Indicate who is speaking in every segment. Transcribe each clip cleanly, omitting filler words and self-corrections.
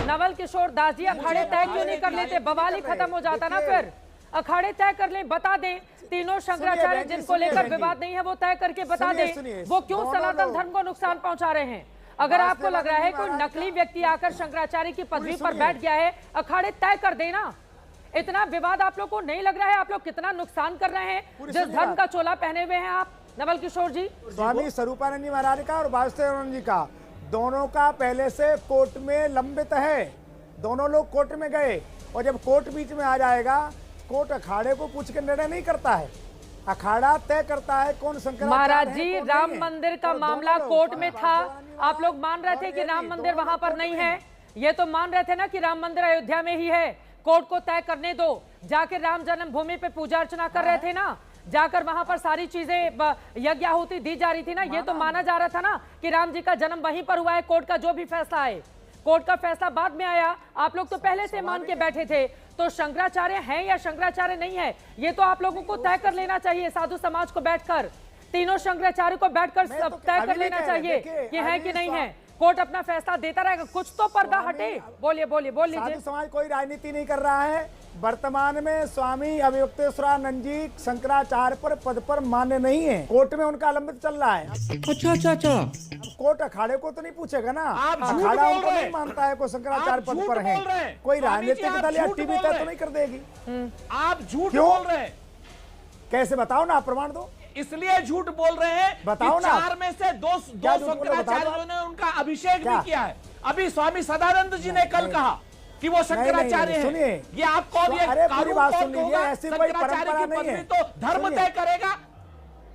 Speaker 1: नवल किशोर दास जी अखाड़े तय क्यों नहीं कर लेते? बवाल ही खत्म हो जाता ना। फिर अखाड़े तय कर लें, बता दें तीनों शंकराचार्य जिनको लेकर विवाद नहीं है वो तय करके बता दें वो क्यों सनातन धर्म को नुकसान पहुंचा रहे हैं। अगर आपको लग रहा है कोई नकली व्यक्ति आकर शंकराचार्य की पदवी पर बैठ गया है, अखाड़े तय कर देना। इतना विवाद आप लोग को नहीं लग रहा है? आप लोग कितना नुकसान कर रहे हैं जिस धर्म का चोला पहने हुए हैं आप, नवल किशोर जी?
Speaker 2: स्वामी स्वरूपानंद जी महाराज का और वासुदेवानंद जी का दोनों का पहले से कोर्ट में लंबित है। दोनों लोग कोर्ट में गए और जब कोर्ट बीच में आ जाएगा, कोर्ट अखाड़े को पूछ के निर्णय नहीं करता है, अखाड़ा तय करता है कौन शंकराचार्य।
Speaker 1: महाराज जी, राम मंदिर का मामला कोर्ट में था, आप लोग मान रहे थे कि राम मंदिर वहां पर नहीं है, ये तो मान रहे थे ना कि राम मंदिर अयोध्या में ही है। कोर्ट को तय करने दो। जाकर राम जन्मभूमि पे पूजा अर्चना कर रहे थे ना, जाकर वहां पर सारी चीजें यज्ञ आहुति दी जा रही थी ना, ये तो माना जा रहा था ना कि राम जी का जन्म वहीं पर हुआ है। कोर्ट का जो भी फैसला है, कोर्ट का फैसला बाद में आया, आप लोग तो पहले से मान के बैठे थे। तो शंकराचार्य हैं या शंकराचार्य नहीं है, ये तो आप लोगों को तय कर लेना चाहिए। साधु समाज को बैठकर, तीनों शंकराचार्य को बैठकर तय कर लेना चाहिए कि है कि नहीं है। कोर्ट अपना फैसला देता रहेगा, कुछ तो पर्दा हटे। बोलिए बोलिए, बोल लीजिए।
Speaker 2: साधु समाज कोई राजनीति नहीं कर रहा है। वर्तमान में स्वामी अभियुक्तेश्वरानंद जी शंकराचार्य पर पद पर मान्य नहीं है, कोर्ट में उनका लंबित चल रहा है।
Speaker 3: अच्छा।
Speaker 2: कोर्ट अखाड़े को तो नहीं पूछेगा ना,
Speaker 4: आप झूठ
Speaker 2: अखाड़ा
Speaker 4: बोल
Speaker 2: उनको
Speaker 4: रहे
Speaker 2: नहीं मानता है कोई शंकराचार्य पद पर है। कोई
Speaker 4: स्वामी जी,
Speaker 2: राजनीतिक
Speaker 4: आप
Speaker 2: दल या
Speaker 4: झूठ
Speaker 2: टीवी
Speaker 4: बोल
Speaker 2: तय
Speaker 4: रहे
Speaker 2: तो नहीं कर देगी।
Speaker 4: आप झूठ
Speaker 2: क्यों?
Speaker 4: बोल रहे हैं।
Speaker 2: कैसे बताओ ना, आप प्रमाण दो।
Speaker 4: इसलिए झूठ बोल रहे हैं
Speaker 2: बताओ
Speaker 4: कि
Speaker 2: ना।
Speaker 4: 4 में से दो शंकराचार्यों ने उनका अभिषेक भी किया है। अभी स्वामी सदानंद जी ने कल कहा कि वो शंकराचार्य हैं।
Speaker 2: सुनिए,
Speaker 4: ये आप कौन, ये
Speaker 2: अरे पूरी
Speaker 4: कानून
Speaker 2: बात
Speaker 4: कौन
Speaker 2: सुन लीजिए,
Speaker 4: होगा?
Speaker 2: ऐसी कोई
Speaker 4: शंकराचार्य
Speaker 2: परंपरा
Speaker 4: की
Speaker 2: नहीं
Speaker 4: पदवी
Speaker 2: है।
Speaker 4: तो धर्म तय करेगा।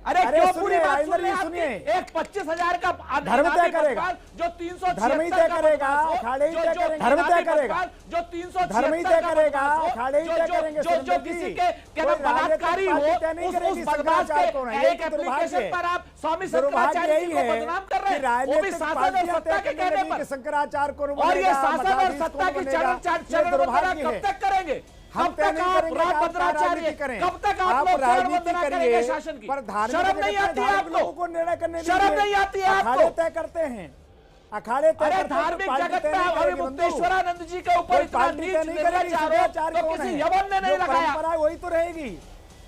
Speaker 4: अरे
Speaker 2: अरे
Speaker 4: क्यों
Speaker 2: सुनिए,
Speaker 4: पूरी बात
Speaker 2: राजेंद्र
Speaker 4: सुन
Speaker 2: जी
Speaker 4: रहे हैं?
Speaker 2: सुनिए।
Speaker 4: एक 25,000 का
Speaker 2: धर्म तय करेगा,
Speaker 4: जो 376
Speaker 2: धर्म ही तय करेगा, अखाड़े ही तय करेंगे। धर्म तय करेगा,
Speaker 4: जो 376
Speaker 2: धर्म ही तय करेगा, अखाड़े ही तय करेंगे।
Speaker 4: जो किसी के कहना बलात्कारी हो, उस बदमाश के एक एप्लीकेशन पर आप स्वामी शंकराचार्य जी को बदनाम कर रहे हैं, वो भी शासन और सत्ता के कहने पर।
Speaker 2: शंकराचार्य को
Speaker 4: और ये शासन और सत्ता की चरण वंदना कब तक करेंगे? कब तक आप राम भद्राचार्य, कब तक आप लोग चरण वंदना करेंगे शासन की? शर्म नहीं आती है आपको?
Speaker 2: निर्णय करने
Speaker 4: शर्म नहीं आती है आपको?
Speaker 2: अखाड़े तय करते हैं, अखाड़े तय
Speaker 4: अरे
Speaker 2: करते हैं।
Speaker 4: धार्मिक जगत में अभिमुक्तेश्वरानंद जी के ऊपर इतना नीच निर्लज्ज आरोप तो किसी यवन ने नहीं लगाया।
Speaker 2: वही तो रहेगी।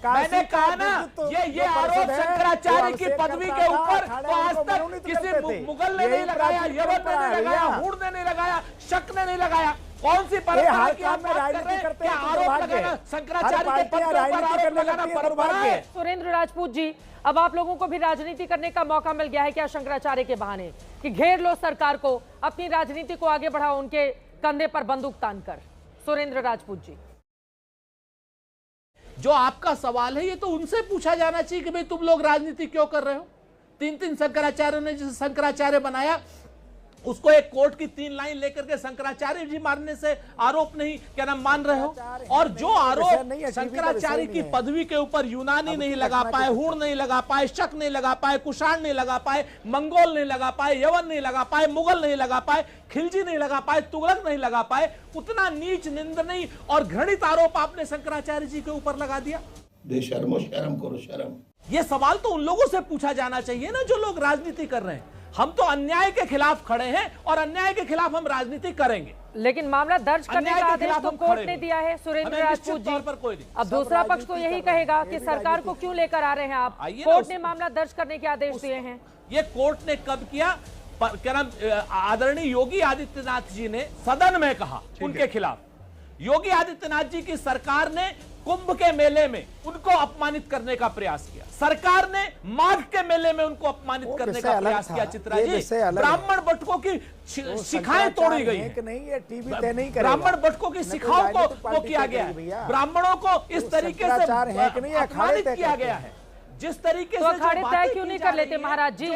Speaker 4: मैंने कहा ना, ये आरोप शंकराचार्य की पदवी के ऊपर तो आज तक किसी मुगल ने नहीं लगाया, यवन ने नहीं लगाया, हूण ने नहीं लगाया, शक ने नहीं लगाया। कौन सी परंपरा की आप बात कर रहे हैं? क्या आरोप लगाना शंकराचार्य के पद पर आरोप लगाना परंपरा है?
Speaker 1: सुरेंद्र राजपूत जी, अब आप लोगों को भी राजनीति करने का मौका मिल गया है क्या शंकराचार्य के बहाने, कि घेर लो सरकार को, अपनी राजनीति को आगे बढ़ाओ उनके कंधे पर बंदूक तानकर? सुरेंद्र राजपूत जी,
Speaker 4: जो आपका सवाल है ये तो उनसे पूछा जाना चाहिए कि भाई तुम लोग राजनीति क्यों कर रहे हो। 3 शंकराचार्य ने जिसे शंकराचार्य बनाया उसको एक कोर्ट की 3 लाइन लेकर के शंकराचार्य जी मारने से आरोप नहीं क्या नाम मान रहे हो? और जो आरोप शंकराचार्य की पदवी के ऊपर यूनानी नहीं लगा पाए, हूण नहीं लगा पाए, शक नहीं लगा पाए, कुषाण नहीं लगा पाए, मंगोल नहीं लगा पाए, यवन नहीं लगा पाए, मुगल नहीं लगा पाए, खिलजी नहीं लगा पाए, तुगलक नहीं लगा पाए, उतना नीच निंदनीय और घृणित आरोप आपने शंकराचार्य जी के ऊपर लगा दिया।
Speaker 3: बेशर्मो शर्म करो शर्म।
Speaker 4: यह सवाल तो उन लोगों से पूछा जाना चाहिए ना जो लोग राजनीति कर रहे हैं। हम तो अन्याय के खिलाफ खड़े हैं और अन्याय के खिलाफ हम राजनीति करेंगे,
Speaker 1: लेकिन मामला दर्ज करने का आदेश तो कोर्ट ने दिया है। सुरेंद्र राजपूत जी, अब दूसरा पक्ष तो यही कहेगा कि सरकार को क्यों लेकर आ रहे हैं आप? कोर्ट ने मामला दर्ज करने के आदेश दिए हैं।
Speaker 4: ये कोर्ट ने कब किया? क्या नाम, आदरणीय योगी आदित्यनाथ जी ने सदन में कहा उनके खिलाफ। योगी आदित्यनाथ जी की सरकार ने कुंभ के मेले में उनको अपमानित करने का प्रयास किया, सरकार ने माघ के मेले में उनको अपमानित करने का प्रयास किया। चित्रा जी, ब्राह्मण बटकों की शिखाएं तोड़ी गई हैं, ब्राह्मण बटकों की शिखाओं को वो किया गया है, ब्राह्मणों को इस तरीके से अपमानित किया गया है। जिस तरीके
Speaker 1: तो अखाड़े तय क्यों नहीं कर लेते महाराज जी?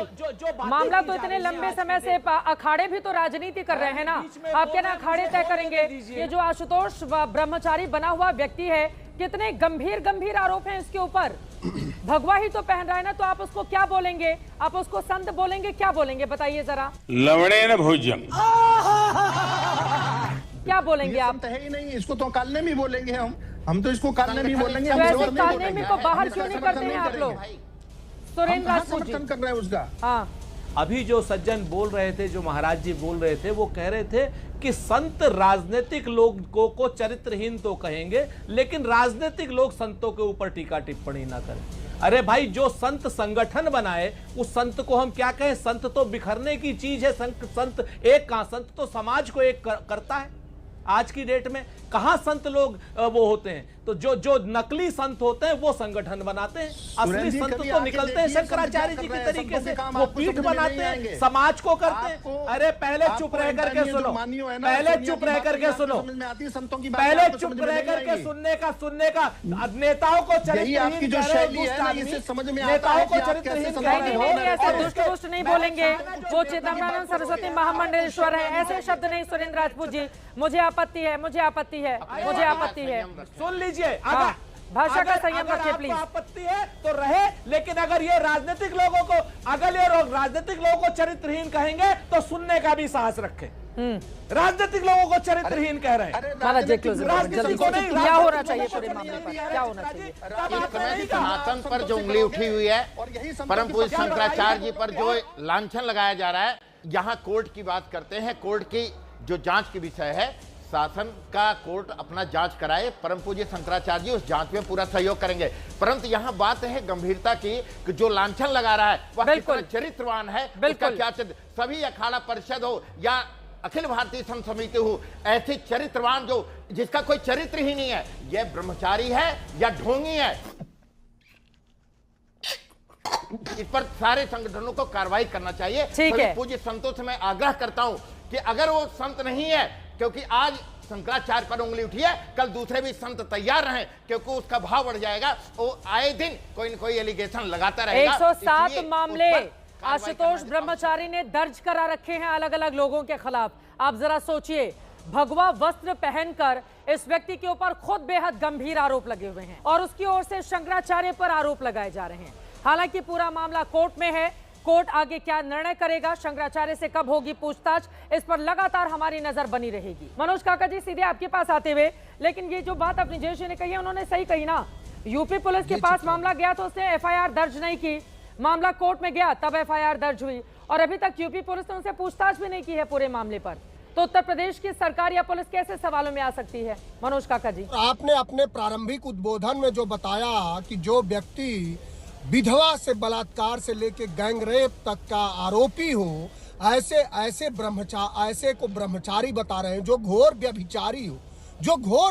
Speaker 1: मामला तो इतने लंबे समय से, अखाड़े भी तो राजनीति कर रहे हैं ना, आप क्या ना अखाड़े तय करेंगे? ये जो आशुतोष ब्रह्मचारी बना हुआ व्यक्ति है, कितने गंभीर आरोप हैं इसके ऊपर। भगवा ही तो पहन रहा है ना, तो आप उसको क्या बोलेंगे? आप उसको संत बोलेंगे, क्या बोलेंगे बताइए जरा?
Speaker 5: लवणेन भोज्यम,
Speaker 1: क्या बोलेंगे आप?
Speaker 6: है ही नहीं, इसको तो कालने में बोलेंगे हम तो इसको कालने में बोलेंगे।
Speaker 1: कालने में को बाहर क्यों नहीं करते हैं आप लोग? सुरेंद्र राजपूत जी
Speaker 6: कर रहे हैं उसका।
Speaker 1: हाँ,
Speaker 4: अभी जो सज्जन बोल रहे थे, जो महाराज जी बोल रहे थे, वो कह रहे थे कि संत राजनीतिक लोगों को चरित्रहीन तो कहेंगे, लेकिन राजनीतिक लोग संतों के ऊपर टीका टिप्पणी ना करें। अरे भाई, जो संत संगठन बनाए उस संत को हम क्या कहें? संत तो बिखरने की चीज है। संत एक कहां, संत तो समाज को एक करता है। आज की डेट में कहां संत लोग वो होते हैं? तो जो नकली संत होते हैं वो संगठन बनाते हैं। असली संत तो निकलते हैं शंकराचार्य जी के तरीके से, वो पीठ बनाते हैं, समाज को करते हैं। अरे पहले चुप रह करके सुनो, पहले चुप रह करके सुनो, पहले चुप रह करके सुनने का नेताओं को चरित्रहीन कह रहे हो, नेताओं को चरित्रहीन कह रहे हो।
Speaker 1: ऐसे दुष्ट नहीं बोलेंगे, वो चिदम्बरम सरस्वती महामंडलेश्वर है, ऐसे शब्द नहीं। सुरेंद्र राजपूत जी, मुझे आपत्ति है, मुझे आपत्ति है, मुझे आपत्ति है।
Speaker 4: सुन लीजिए,
Speaker 1: हाँ, भाषा का संयम रखिए प्लीज।
Speaker 4: आपत्ति है तो रहे, लेकिन अगर ये राजनीतिक लोगों को, अगर ये राजनीतिक लोगों को चरित्रहीन कहेंगे तो सुनने का भी साहस रखें। राजनीतिक लोगों को चरित्रहीन कह रहे हैं।
Speaker 1: राजनीतिक को नहीं, क्या होना चाहिए पूरे मामले पर, क्या होना चाहिए?
Speaker 5: सनातन पर जो उंगली उठी हुई है, परम पूज्य शंकराचार्य जी पर जो लांछन लगाया जा रहा है, यहाँ कोर्ट की बात करते हैं। कोर्ट की जो जांच की विषय है, शासन का कोर्ट अपना जांच कराए, परम पूज्य शंकराचार्य जी उस जांच में पूरा सहयोग करेंगे। परंतु यहाँ बात है गंभीरता की कि जो लांछन लगा रहा है वह कितना चरित्रवान है, उसका क्या सभी अखाड़ा परिषद हो या अखिल भारतीय संत समिति हो, ऐसे चरित्रवान जो जिसका कोई चरित्र ही नहीं है, यह ब्रह्मचारी है या ढोंगी है, इस पर सारे संगठनों को कार्रवाई करना चाहिए। सभी पूज्य संतों से मैं आग्रह करता हूं कि अगर वो संत नहीं है, क्योंकि आज शंकराचार्य पर उंगली उठी है, कल दूसरे भी संत तैयार रहें, क्योंकि उसका भाव बढ़ जाएगा। वो आए दिन कोई न कोई एलिगेशन लगाता रहेगा।
Speaker 1: 107 मामले आशुतोष ब्रह्मचारी ने दर्ज करा रखे हैं अलग अलग लोगों के खिलाफ। आप जरा सोचिए, भगवा वस्त्र पहनकर इस व्यक्ति के ऊपर खुद बेहद गंभीर आरोप लगे हुए हैं और उसकी ओर से शंकराचार्य पर आरोप लगाए जा रहे हैं। हालांकि पूरा मामला कोर्ट में है, कोर्ट आगे क्या निर्णय करेगा, शंकराचार्य से कब होगी पूछताछ, इस पर लगातार हमारी नजर बनी रहेगी। मनोज काका जी, सीधे आपके पास आते हुए, लेकिन ये जो बात अपनी जय जी ने कही है, उन्होंने सही कही ना। यूपी पुलिस के पास मामला गया तो उसने एफआईआर दर्ज नहीं की, मामला कोर्ट में गया तब एफआईआर दर्ज हुई, और अभी तक यूपी पुलिस ने उनसे पूछताछ भी नहीं की है पूरे मामले पर। तो उत्तर प्रदेश की सरकार या पुलिस कैसे सवालों में आ सकती है? मनोज काका जी,
Speaker 7: आपने अपने प्रारंभिक उद्बोधन में जो बताया कि जो व्यक्ति विधवा से बलात्कार से लेके गैंगरेप तक का आरोपी हो, ऐसे को ब्रह्मचारी बता रहे हैं। जो घोर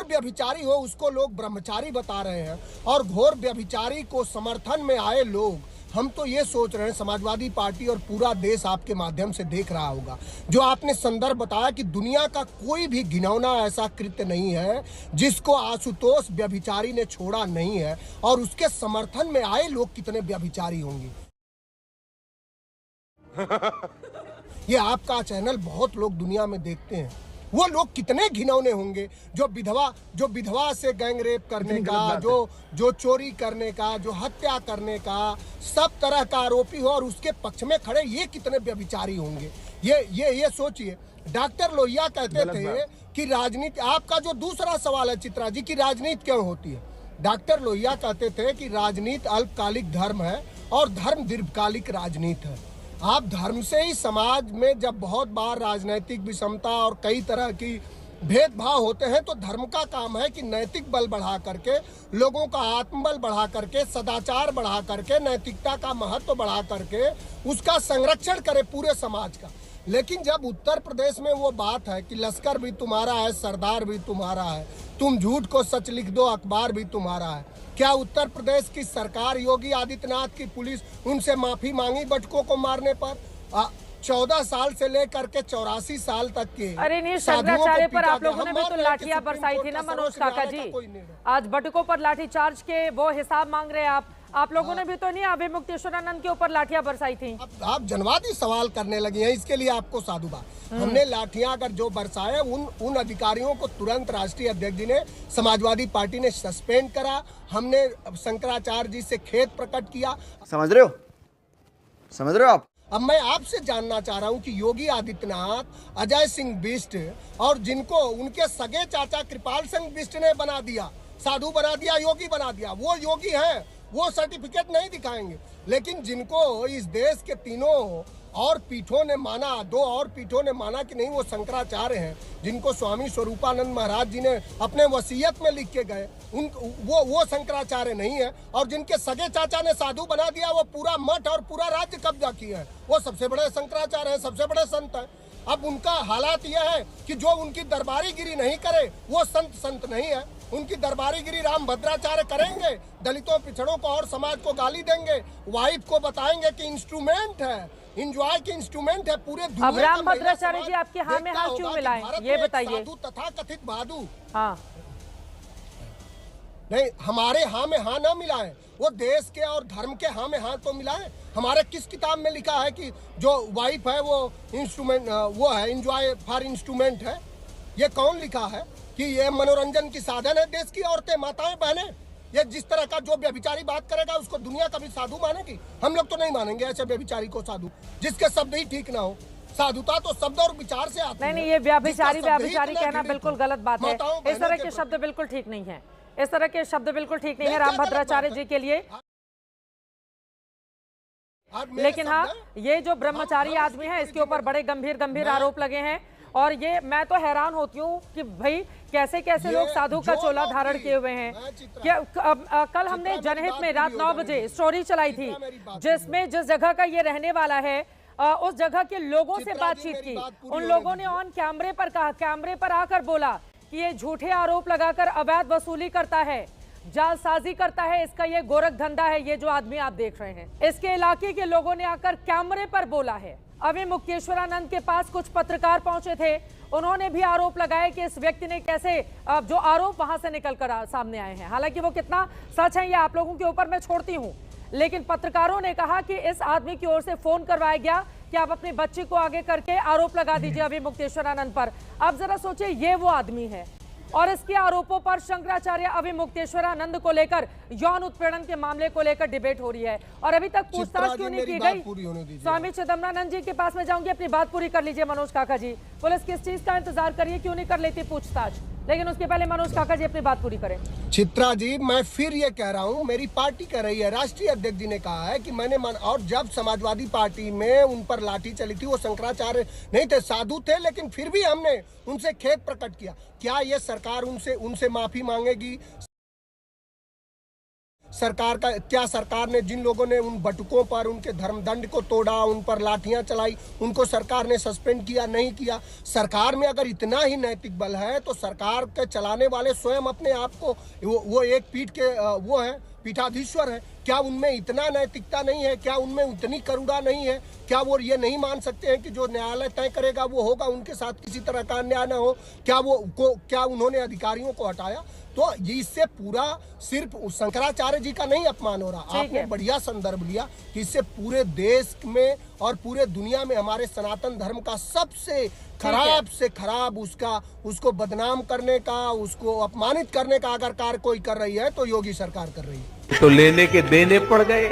Speaker 7: व्यभिचारी हो उसको लोग ब्रह्मचारी बता रहे हैं। और घोर व्यभिचारी को समर्थन में आए लोग, हम तो ये सोच रहे हैं, समाजवादी पार्टी और पूरा देश आपके माध्यम से देख रहा होगा, जो आपने संदर्भ बताया कि दुनिया का कोई भी घिनौना ऐसा कृत्य नहीं है जिसको आशुतोष व्यभिचारी ने छोड़ा नहीं है, और उसके समर्थन में आए लोग कितने व्यभिचारी होंगे। ये आपका चैनल बहुत लोग दुनिया में देखते हैं, वो लोग कितने घिनौने होंगे जो विधवा से गैंग रेप करने का, जो चोरी करने का, जो हत्या करने का, सब तरह का आरोपी हो और उसके पक्ष में खड़े, ये कितने व्यभिचारी होंगे। ये सोचिए। डॉक्टर लोहिया कहते थे कि राजनीति, आपका जो दूसरा सवाल है चित्रा जी की राजनीति क्यों होती है, डॉक्टर लोहिया कहते थे कि राजनीति अल्पकालिक धर्म है और धर्म दीर्घकालिक राजनीति है। आप धर्म से ही समाज में जब बहुत बार राजनीतिक विषमता और कई तरह की भेदभाव होते हैं, तो धर्म का काम है कि नैतिक बल बढ़ा करके, लोगों का आत्मबल बढ़ा करके, सदाचार बढ़ा करके, नैतिकता का महत्व बढ़ा करके उसका संरक्षण करे पूरे समाज का। लेकिन जब उत्तर प्रदेश में वो बात है कि लश्कर भी तुम्हारा है, सरदार भी तुम्हारा है, तुम झूठ को सच लिख दो, अखबार भी तुम्हारा है, क्या उत्तर प्रदेश की सरकार, योगी आदित्यनाथ की पुलिस उनसे माफी मांगी बटुकों को मारने पर? 14 साल से लेकर के 84 साल तक के,
Speaker 1: अरे नहीं, शंकराचार्य पर आप लोगों ने भी तो लाठियां बरसाई थी ना मनोज काका जी। आज बटुकों पर लाठीचार्ज के वो हिसाब मांग रहे हैं आप लोगों ने भी तो नहीं अभिमुक्तेश्वरानंद के ऊपर लाठियां बरसाई थी।
Speaker 7: आप जनवादी सवाल करने लगे हैं, इसके लिए आपको साधुवाद। हमने लाठियां अगर जो बरसाए, उन अधिकारियों को तुरंत राष्ट्रीय अध्यक्ष जी ने, समाजवादी पार्टी ने सस्पेंड करा। हमने शंकराचार्य जी से खेद प्रकट किया।
Speaker 8: समझ रहे हो आप?
Speaker 7: अब मैं आपसे जानना चाह रहा हूं कि योगी आदित्यनाथ, अजय सिंह बिष्ट और जिनको उनके सगे चाचा कृपाल सिंह बिष्ट ने बना दिया, साधु बना दिया, योगी बना दिया, वो योगी हैं, वो सर्टिफिकेट नहीं दिखाएंगे। लेकिन जिनको इस देश के तीनों और पीठों ने माना, 2 और पीठों ने माना कि नहीं वो शंकराचार्य हैं, जिनको स्वामी स्वरूपानंद महाराज जी ने अपने वसीयत में लिख के गए, वो शंकराचार्य नहीं है। और जिनके सगे चाचा ने साधु बना दिया, वो पूरा मठ और पूरा राज्य कब्जा किया है, वो सबसे बड़े शंकराचार्य हैं, सबसे बड़े संत हैं। अब उनका हालात यह है कि जो उनकी दरबारीगिरी नहीं करे वो संत नहीं है। उनकी दरबारीगिरी रामभद्राचार्य करेंगे, दलितों पिछड़ों को और समाज को गाली देंगे, वाइफ को बताएंगे कि इंस्ट्रूमेंट है, इंजॉय की इंस्ट्रूमेंट है पूरे दुनिया।
Speaker 1: अब रामभद्राचार्य जी आपके हाँ में हाँ क्यों मिलाएं, ये बताइए।
Speaker 7: तथा कथित बहादुर,
Speaker 1: हाँ
Speaker 7: नहीं, हमारे हाँ में हाँ ना मिलाएं, वो देश के और धर्म के हाँ में हाँ तो मिलाएं। हमारे किस किताब में लिखा है कि जो वाइफ है वो इंस्ट्रूमेंट, वो है इंजॉय फॉर इंस्ट्रूमेंट है? ये कौन लिखा है कि ये मनोरंजन की साधन है देश की औरतें, माताएं, बहनें? ये जिस तरह का जो व्यभिचारी बात करेगा उसको दुनिया कभी साधु मानेगी? हम लोग तो नहीं मानेंगे ऐसे व्यभिचारी को साधु, जिसके शब्द ही ठीक ना हो। साधुता तो शब्द और विचार से आती है।
Speaker 1: नहीं, ये व्यभिचारी कहना बिल्कुल गलत बात है। इस तरह के शब्द बिल्कुल ठीक नहीं है, इस तरह के शब्द बिल्कुल ठीक नहीं है रामभद्राचार्य जी के लिए। लेकिन हाँ, ये जो ब्रह्मचारी आदमी है इसके ऊपर बड़े गंभीर आरोप लगे हैं। और ये मैं तो हैरान होती हूँ कि भाई कैसे कैसे लोग साधु का चोला धारण किए हुए हैं। कल हमने जनहित में रात 9 बजे स्टोरी चलाई थी, जिसमें जिस जगह का ये रहने वाला है उस जगह के लोगों से बातचीत की। उन लोगों ने ऑन कैमरे पर कहा, कैमरे पर आकर बोला कि ये झूठे आरोप लगाकर अवैध वसूली करता है, जालसाजी करता है, इसका ये गोरख धंधा है। ये जो आदमी आप देख रहे हैं, इसके इलाके के लोगों ने आकर कैमरे पर बोला है। अभी मुक्तेश्वरानंद के पास कुछ पत्रकार पहुंचे थे, उन्होंने भी आरोप लगाया कि इस व्यक्ति ने कैसे जो आरोप वहां से निकलकर सामने आए हैं, हालांकि वो कितना सच है ये आप लोगों के ऊपर मैं छोड़ती हूं, लेकिन पत्रकारों ने कहा कि इस आदमी की ओर से फोन करवाया गया कि आप अपनी बच्ची को आगे करके आरोप लगा दीजिए अभी मुक्तेश्वरानंद पर। अब जरा सोचिए, ये वो आदमी है और इसके आरोपों पर शंकराचार्य अभी मुक्तेश्वरानंद को लेकर यौन उत्पीड़न के मामले को लेकर डिबेट हो रही है और अभी तक पूछताछ क्यों नहीं की गई। स्वामी चिदम्बरानंद जी के पास में जाऊंगी, अपनी बात पूरी कर लीजिए मनोज काका जी। पुलिस किस चीज का इंतजार करिए, क्यों नहीं कर लेती पूछताछ, लेकिन उसके पहले मनोज काका जी अपनी बात पूरी करें।
Speaker 7: चित्रा जी, मैं फिर ये कह रहा हूँ, मेरी पार्टी कह रही है, राष्ट्रीय अध्यक्ष जी ने कहा है कि मैंने और जब समाजवादी पार्टी में उन पर लाठी चली थी वो शंकराचार्य नहीं थे, साधु थे, लेकिन फिर भी हमने उनसे खेद प्रकट किया। क्या ये सरकार उनसे माफी मांगेगी? सरकार का क्या, सरकार ने जिन लोगों ने उन बटुकों पर उनके धर्मदंड को तोड़ा, उन पर लाठियां चलाई, उनको सरकार ने सस्पेंड किया नहीं किया? सरकार में अगर इतना ही नैतिक बल है तो सरकार के चलाने वाले स्वयं अपने आप को वो एक पीठ के वो है, पीठाधीश्वर है, क्या उनमें इतना नैतिकता नहीं है? क्या उनमें उतनी करुणा नहीं है? क्या वो ये नहीं मान सकते हैं कि जो न्यायालय तय करेगा वो होगा, उनके साथ किसी तरह का अन्याय न हो? क्या उन्होंने अधिकारियों को हटाया? तो इससे पूरा सिर्फ शंकराचार्य जी का नहीं अपमान हो रहा। आपने बढ़िया संदर्भ लिया कि इससे पूरे देश में और पूरे दुनिया में हमारे सनातन धर्म का सबसे खराब से खराब उसको बदनाम करने का, उसको अपमानित करने का अगर कार्य कोई कर रही है तो योगी सरकार कर रही है।
Speaker 9: तो लेने के देने पड़ गए।